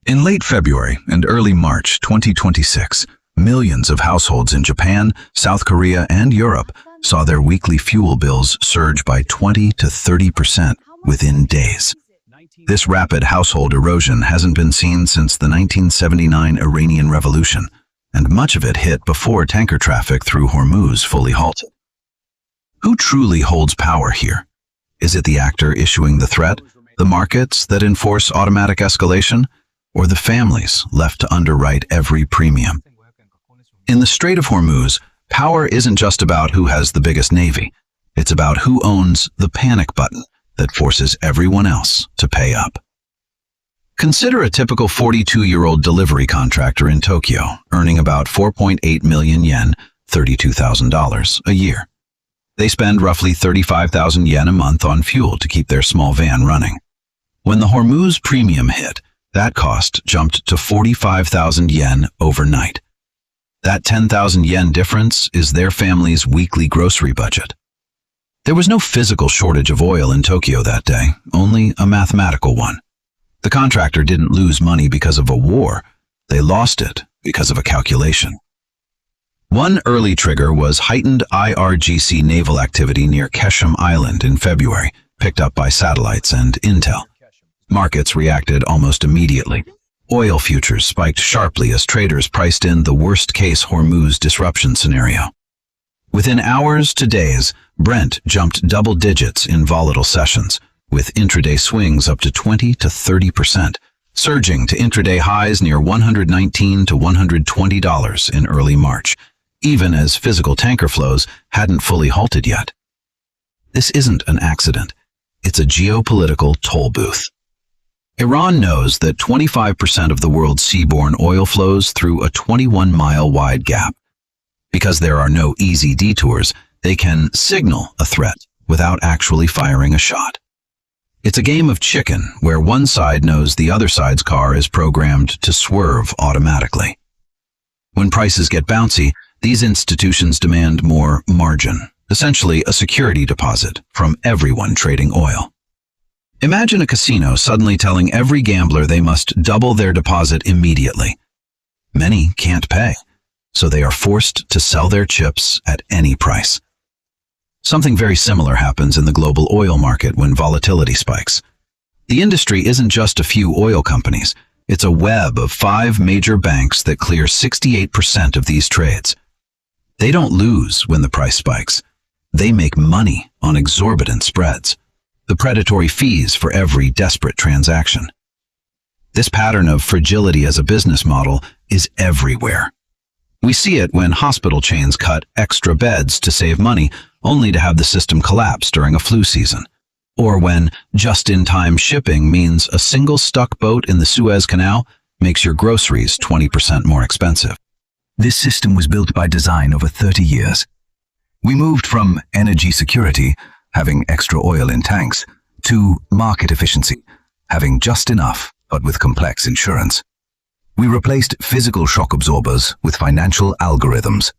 In late February and early March 2026, millions of households in Japan, South Korea, and Europe saw their weekly fuel bills surge by 20 to 30% within days. This rapid household erosion hasn't been seen since the 1979 Iranian Revolution, and much of it hit before tanker traffic through Hormuz fully halted. Who truly holds power here? Is it the actor issuing the threat, the markets that enforce automatic escalation, or the families left to underwrite every premium? In the Strait of Hormuz, power isn't just about who has the biggest navy. It's about who owns the panic button that forces everyone else to pay up. Consider a typical 42-year-old delivery contractor in Tokyo, earning about 4.8 million yen, $32,000 a year. They spend roughly 35,000 yen a month on fuel to keep their small van running. When the Hormuz premium hit, that cost jumped to 45,000 yen overnight. That 10,000 yen difference is their family's weekly grocery budget. There was no physical shortage of oil in Tokyo that day, only a mathematical one. The contractor didn't lose money because of a war. They lost it because of a calculation. One early trigger was heightened IRGC naval activity near Keshem Island in February, picked up by satellites and intel. Markets reacted almost immediately. Oil futures spiked sharply as traders priced in the worst-case Hormuz disruption scenario. Within hours to days, Brent jumped double digits in volatile sessions, with intraday swings up to 20 to 30%, surging to intraday highs near $119 to $120 in early March, even as physical tanker flows hadn't fully halted yet. This isn't an accident. It's a geopolitical toll booth. Iran knows that 25% of the world's seaborne oil flows through a 21-mile wide gap. Because there are no easy detours, they can signal a threat without actually firing a shot. It's a game of chicken where one side knows the other side's car is programmed to swerve automatically. When prices get bouncy, these institutions demand more margin, essentially a security deposit from everyone trading oil. Imagine a casino suddenly telling every gambler they must double their deposit immediately. Many can't pay, so they are forced to sell their chips at any price. Something very similar happens in the global oil market when volatility spikes. The industry isn't just a few oil companies. It's a web of 5 major banks that clear 68% of these trades. They don't lose when the price spikes. They make money on exorbitant spreads, the predatory fees for every desperate transaction. This pattern of fragility as a business model is everywhere. We see it when hospital chains cut extra beds to save money, only to have the system collapse during a flu season. Or when just-in-time shipping means a single stuck boat in the Suez Canal makes your groceries 20% more expensive. This system was built by design over 30 years. We moved from energy security, having extra oil in tanks, to market efficiency, having just enough, but with complex insurance. We replaced physical shock absorbers with financial algorithms.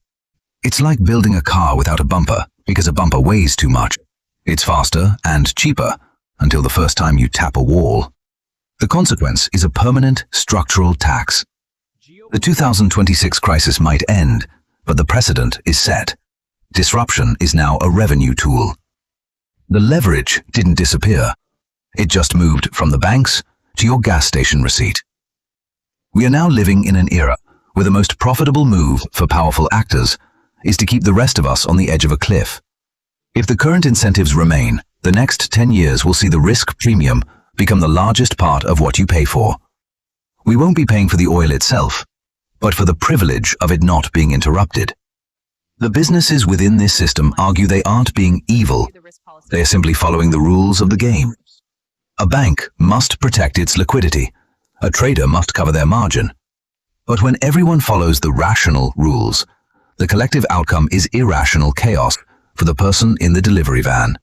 It's like building a car without a bumper, because a bumper weighs too much. It's faster and cheaper until the first time you tap a wall. The consequence is a permanent structural tax. The 2026 crisis might end, but the precedent is set. Disruption is now a revenue tool. The leverage didn't disappear. It just moved from the banks to your gas station receipt. We are now living in an era where the most profitable move for powerful actors is to keep the rest of us on the edge of a cliff. If the current incentives remain, the next 10 years will see the risk premium become the largest part of what you pay for. We won't be paying for the oil itself, but for the privilege of it not being interrupted. The businesses within this system argue they aren't being evil. They are simply following the rules of the game. A bank must protect its liquidity. A trader must cover their margin. But when everyone follows the rational rules, the collective outcome is irrational chaos for the person in the delivery van.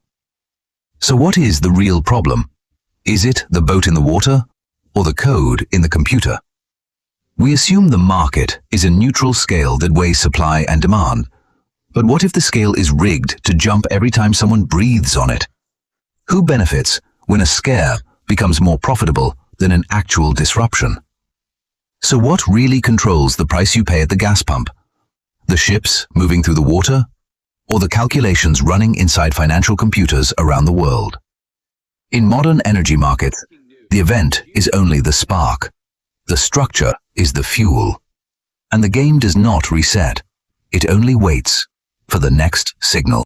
So what is the real problem? Is it the boat in the water or the code in the computer? We assume the market is a neutral scale that weighs supply and demand. But what if the scale is rigged to jump every time someone breathes on it? Who benefits when a scare becomes more profitable than an actual disruption? So what really controls the price you pay at the gas pump? The ships moving through the water? Or the calculations running inside financial computers around the world? In modern energy markets, the event is only the spark. The structure is the fuel. And the game does not reset. It only waits for the next signal.